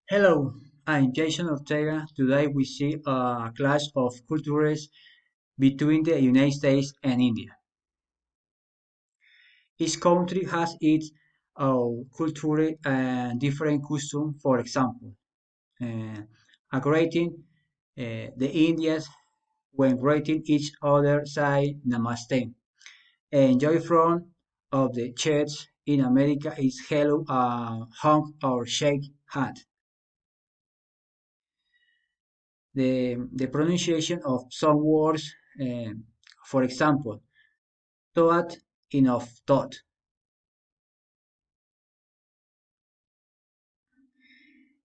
Hello, I'm Jason Ortega. Today we see a clash of cultures between the United States and India. Each country has its culture and different custom. For example, uh, a greeting, the Indians when greeting each other say Namaste. Enjoy from of the church in America is hello, hug or shake hand. The pronunciation of some words, for example, thought in of thought.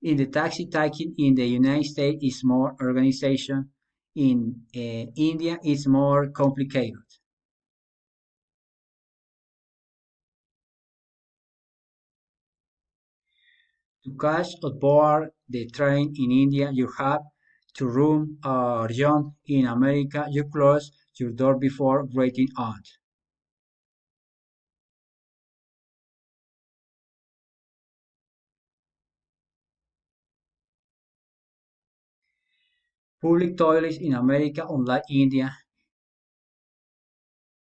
In the taxi taking in the United States is more organization. In India, it's more complicated. To catch or board the train in India, you have to room or jump. In America, you close your door before getting out. Public toilets in America, unlike India.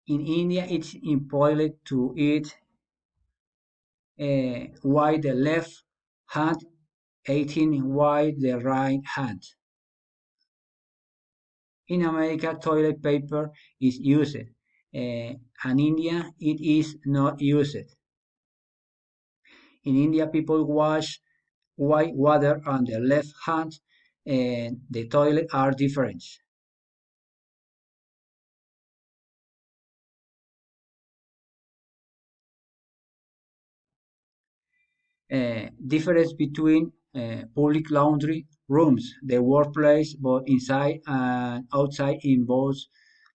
In India, it's important to eat while the left hand, 18 while the right hand. In America, toilet paper is used, and India it is not used. In India, people wash white water on the left hand, and the toilet are different. Difference between public laundry rooms, the workplace, both inside and outside in both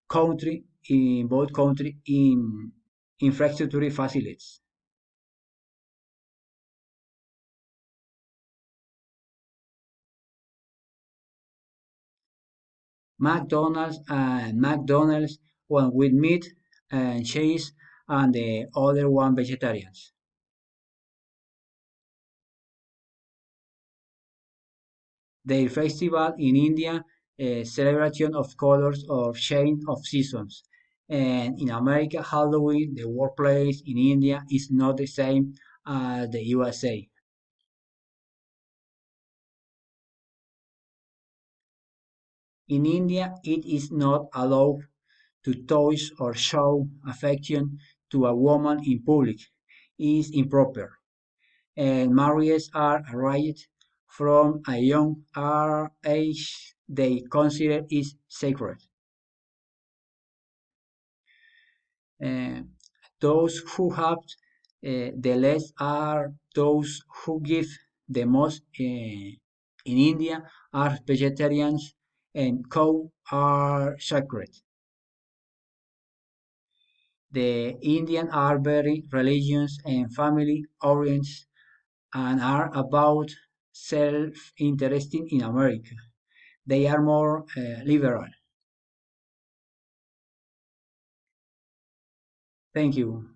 country in infrastructure facilities. McDonald's, one with meat and cheese, and the other one vegetarians. Their festival in India, a celebration of colors of change of seasons. And in America, Halloween, the workplace in India is not the same as the USA. In India, it is not allowed to touch or show affection to a woman in public. It is improper. And marriages are arranged from a young age. They consider it sacred. Uh, those who have the less are those who give the most. In India are vegetarians and cow are sacred. The Indian are very religious and family oriented and are about self-interest in America. They are more liberal. Thank you.